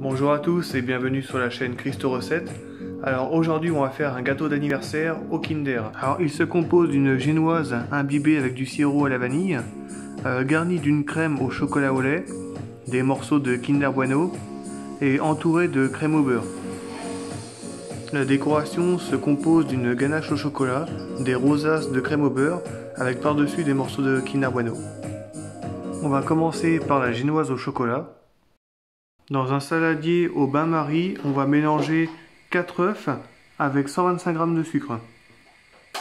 Bonjour à tous et bienvenue sur la chaîne Christo Recettes. Alors aujourd'hui on va faire un gâteau d'anniversaire au Kinder. Alors il se compose d'une génoise imbibée avec du sirop à la vanille, garnie d'une crème au chocolat au lait, des morceaux de Kinder Bueno et entouré de crème au beurre. La décoration se compose d'une ganache au chocolat, des rosaces de crème au beurre avec par-dessus des morceaux de Kinder Bueno. On va commencer par la génoise au chocolat. Dans un saladier au bain-marie, on va mélanger 4 œufs avec 125 g de sucre.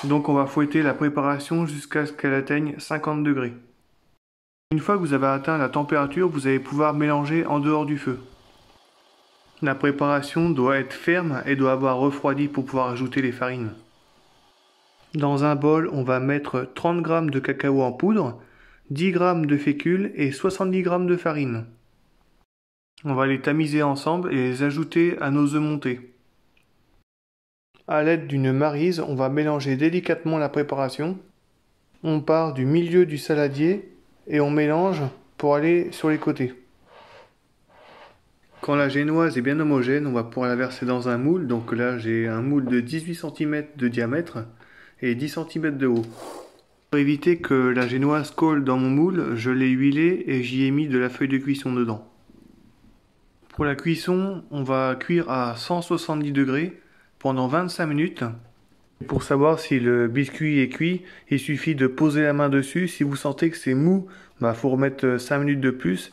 Donc on va fouetter la préparation jusqu'à ce qu'elle atteigne 50 degrés. Une fois que vous avez atteint la température, vous allez pouvoir mélanger en dehors du feu. La préparation doit être ferme et doit avoir refroidi pour pouvoir ajouter les farines. Dans un bol, on va mettre 30 g de cacao en poudre, 10 g de fécule et 70 g de farine. On va les tamiser ensemble et les ajouter à nos œufs montés. A l'aide d'une maryse, on va mélanger délicatement la préparation. On part du milieu du saladier et on mélange pour aller sur les côtés. Quand la génoise est bien homogène, on va pouvoir la verser dans un moule. Donc là, j'ai un moule de 18 cm de diamètre et 10 cm de haut. Pour éviter que la génoise colle dans mon moule, je l'ai huilé et j'y ai mis de la feuille de cuisson dedans. Pour la cuisson, on va cuire à 170 degrés pendant 25 minutes. Pour savoir si le biscuit est cuit, il suffit de poser la main dessus. Si vous sentez que c'est mou, faut remettre 5 minutes de plus.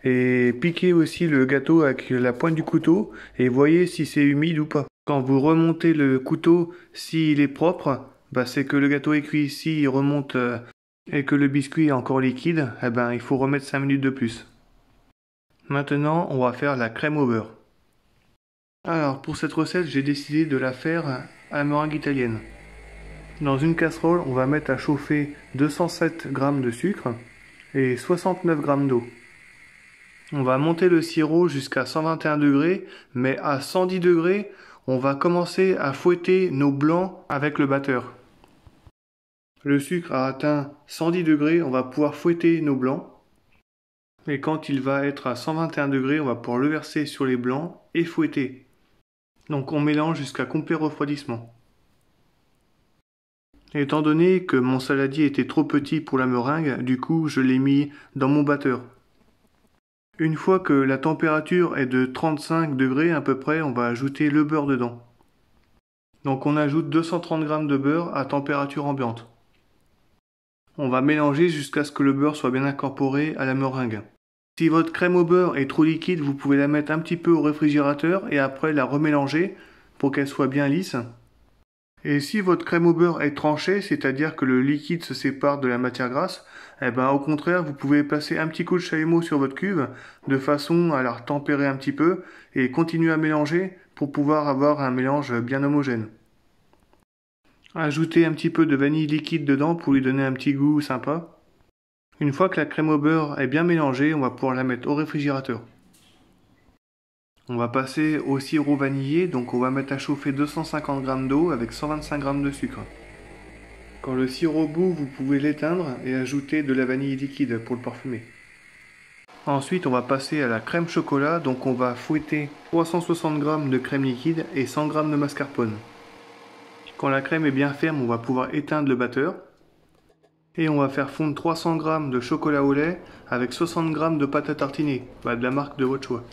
Et piquez aussi le gâteau avec la pointe du couteau et voyez si c'est humide ou pas. Quand vous remontez le couteau, s'il est propre, c'est que le gâteau est cuit. S'il remonte et que le biscuit est encore liquide, il faut remettre 5 minutes de plus. Maintenant, on va faire la crème au beurre. Alors, pour cette recette, j'ai décidé de la faire à la meringue italienne. Dans une casserole, on va mettre à chauffer 207 g de sucre et 69 g d'eau. On va monter le sirop jusqu'à 121 degrés, mais à 110 degrés, on va commencer à fouetter nos blancs avec le batteur. Le sucre a atteint 110 degrés, on va pouvoir fouetter nos blancs. Et quand il va être à 121 degrés, on va pouvoir le verser sur les blancs et fouetter. Donc on mélange jusqu'à complet refroidissement. Étant donné que mon saladier était trop petit pour la meringue, du coup je l'ai mis dans mon batteur. Une fois que la température est de 35 degrés à peu près, on va ajouter le beurre dedans. Donc on ajoute 230 g de beurre à température ambiante. On va mélanger jusqu'à ce que le beurre soit bien incorporé à la meringue. Si votre crème au beurre est trop liquide, vous pouvez la mettre un petit peu au réfrigérateur et après la remélanger pour qu'elle soit bien lisse. Et si votre crème au beurre est tranchée, c'est-à-dire que le liquide se sépare de la matière grasse, au contraire, vous pouvez passer un petit coup de chalumeau sur votre cuve de façon à la retempérer un petit peu et continuer à mélanger pour pouvoir avoir un mélange bien homogène. Ajoutez un petit peu de vanille liquide dedans pour lui donner un petit goût sympa. Une fois que la crème au beurre est bien mélangée, on va pouvoir la mettre au réfrigérateur. On va passer au sirop vanillé, donc on va mettre à chauffer 250 g d'eau avec 125 g de sucre. Quand le sirop bout, vous pouvez l'éteindre et ajouter de la vanille liquide pour le parfumer. Ensuite, on va passer à la crème chocolat, donc on va fouetter 360 g de crème liquide et 100 g de mascarpone. Quand la crème est bien ferme, on va pouvoir éteindre le batteur. Et on va faire fondre 300 g de chocolat au lait avec 60 g de pâte à tartiner, de la marque de votre choix.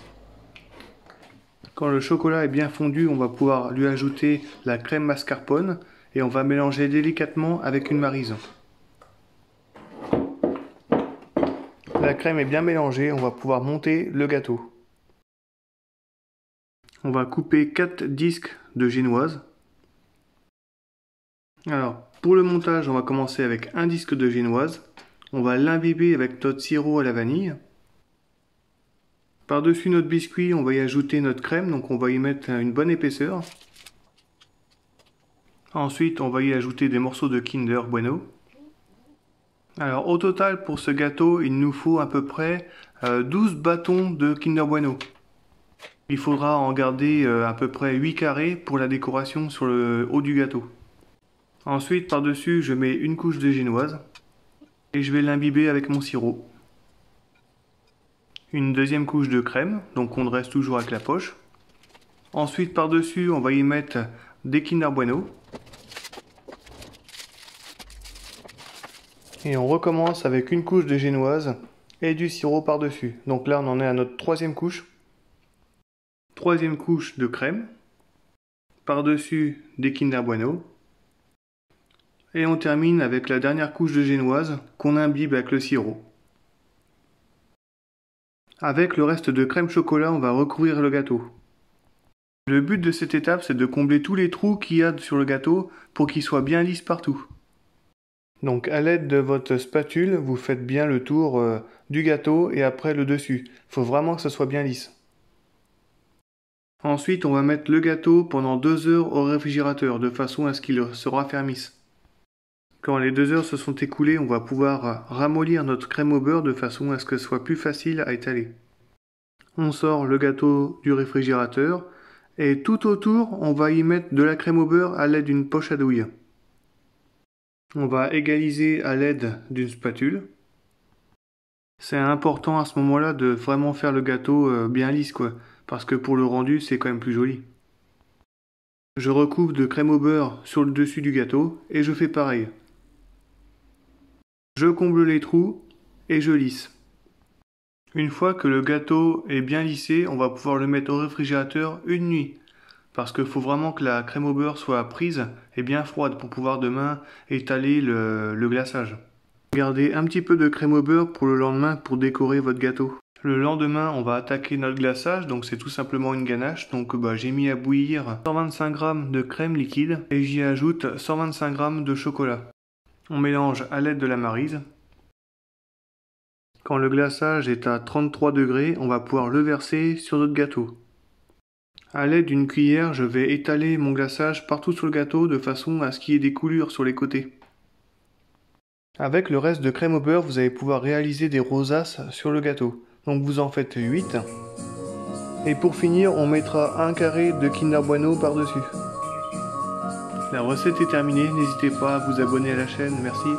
Quand le chocolat est bien fondu, on va pouvoir lui ajouter la crème mascarpone et on va mélanger délicatement avec une maryse. La crème est bien mélangée, on va pouvoir monter le gâteau. On va couper 4 disques de génoise. Alors, pour le montage, on va commencer avec un disque de génoise. On va l'imbiber avec notre sirop à la vanille. Par-dessus notre biscuit, on va y ajouter notre crème, donc on va y mettre une bonne épaisseur. Ensuite, on va y ajouter des morceaux de Kinder Bueno. Alors, au total, pour ce gâteau, il nous faut à peu près 12 bâtons de Kinder Bueno. Il faudra en garder à peu près 8 carrés pour la décoration sur le haut du gâteau. Ensuite, par-dessus, je mets une couche de génoise et je vais l'imbiber avec mon sirop. Une deuxième couche de crème, donc on dresse toujours avec la poche. Ensuite par-dessus on va y mettre des Kinder Bueno. Et on recommence avec une couche de génoise et du sirop par-dessus. Donc là on en est à notre troisième couche. Troisième couche de crème. Par-dessus des Kinder Bueno. Et on termine avec la dernière couche de génoise qu'on imbibe avec le sirop. Avec le reste de crème chocolat, on va recouvrir le gâteau. Le but de cette étape, c'est de combler tous les trous qu'il y a sur le gâteau pour qu'il soit bien lisse partout. Donc à l'aide de votre spatule, vous faites bien le tour du gâteau et après le dessus. Il faut vraiment que ça soit bien lisse. Ensuite, on va mettre le gâteau pendant 2 heures au réfrigérateur de façon à ce qu'il se raffermisse. Quand les 2 heures se sont écoulées, on va pouvoir ramollir notre crème au beurre de façon à ce que ce soit plus facile à étaler. On sort le gâteau du réfrigérateur et tout autour, on va y mettre de la crème au beurre à l'aide d'une poche à douille. On va égaliser à l'aide d'une spatule. C'est important à ce moment-là de vraiment faire le gâteau bien lisse, quoi, parce que pour le rendu, c'est quand même plus joli. Je recouvre de crème au beurre sur le dessus du gâteau et je fais pareil. Je comble les trous et je lisse. Une fois que le gâteau est bien lissé, on va pouvoir le mettre au réfrigérateur une nuit. Parce qu'il faut vraiment que la crème au beurre soit prise et bien froide pour pouvoir demain étaler le glaçage. Gardez un petit peu de crème au beurre pour le lendemain pour décorer votre gâteau. Le lendemain, on va attaquer notre glaçage, donc c'est tout simplement une ganache. Donc j'ai mis à bouillir 125 g de crème liquide et j'y ajoute 125 g de chocolat. On mélange à l'aide de la maryse. Quand le glaçage est à 33 degrés, on va pouvoir le verser sur notre gâteau. A l'aide d'une cuillère, je vais étaler mon glaçage partout sur le gâteau de façon à ce qu'il y ait des coulures sur les côtés. Avec le reste de crème au beurre, vous allez pouvoir réaliser des rosaces sur le gâteau. Donc vous en faites 8. Et pour finir, on mettra un carré de Kinder Bueno par-dessus. La recette est terminée, n'hésitez pas à vous abonner à la chaîne, merci.